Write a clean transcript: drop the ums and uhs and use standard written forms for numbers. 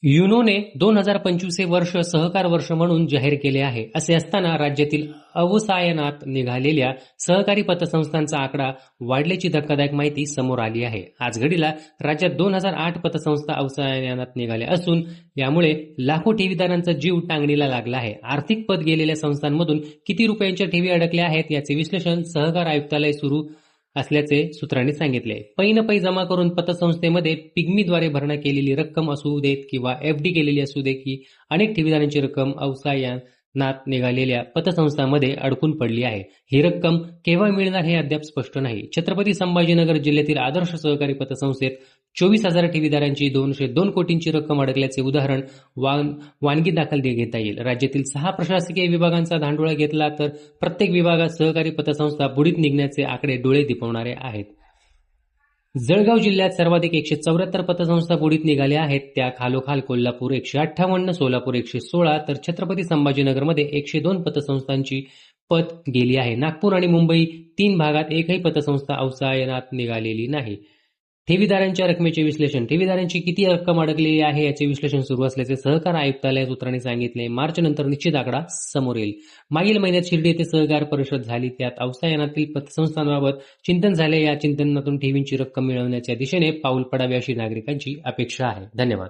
युनोने 2025 हे वर्ष सहकार वर्ष म्हणून जाहीर केले आहे. असे असताना राज्यातील अवसायनात निघालेल्या सहकारी पतसंस्थांचा आकडा वाढल्याची धक्कादायक माहिती समोर आली आहे. आज घडीला राज्यात 2008 पतसंस्था अवसायनात निघाल्या असून यामुळे लाखो ठेवीदारांचा जीव टांगणीला लागला आहे. आर्थिक पत गेलेल्या संस्थांमधून किती रुपयांच्या ठेवी अडकल्या आहेत याचे विश्लेषण सहकार आयुक्तालय सुरू असल्याचे सूत्रांनी सांगितले. पै न पै जमा करून पतसंस्थेमध्ये पिग्मीद्वारे भरणा केलेली रक्कम असू देत किंवा एफडी केलेली असू दे की अनेक ठेवीदारांची रक्कम अवसायनात निघालेल्या पतसंस्थांमध्ये अडकून पडली आहे. ही रक्कम केव्हा मिळणार हे अद्याप स्पष्ट नाही. छत्रपती संभाजीनगर जिल्ह्यातील आदर्श सहकारी पतसंस्थेत 24,000 ठेवीदारांची 202 कोटींची रक्कम अडकल्याचे उदाहरण वानगी दाखल घेता येईल. राज्यातील 6 प्रशासकीय विभागांचा धांडोळा घेतला तर प्रत्येक विभागात सहकारी पतसंस्था बुडीत निघण्याचे आकडे डोळे दिपवणारे आहेत. जळगाव जिल्ह्यात सर्वाधिक 174 पतसंस्था बुडीत निघाल्या आहेत. त्या खालोखाल कोल्हापूर 158, सोलापूर 116 तर छत्रपती संभाजीनगरमध्ये 102 पतसंस्थांची पत गेली आहे. नागपूर आणि मुंबई 3 भागात एकही पतसंस्था अवसायनात निघालेली नाही. ठेवीदारांच्या रकमेचे विश्लेषण. ठेवीदारांची किती रक्कम अडकलेली आहे याचे विश्लेषण सुरू असल्याचे सहकार आयुक्तालय सूत्रांनी सांगितले. मार्च नंतर निश्चित आकडा समोर येईल. मागील महिन्यात शिर्डी येथे सहकार परिषद झाली. त्यात अवसायनातील पतसंस्थांबाबत चिंतन झाले. या चिंतनातून ठेवींची रक्कम मिळवण्याच्या दिशेने पाऊल पडावे अशी नागरिकांची अपेक्षा आहे. धन्यवाद.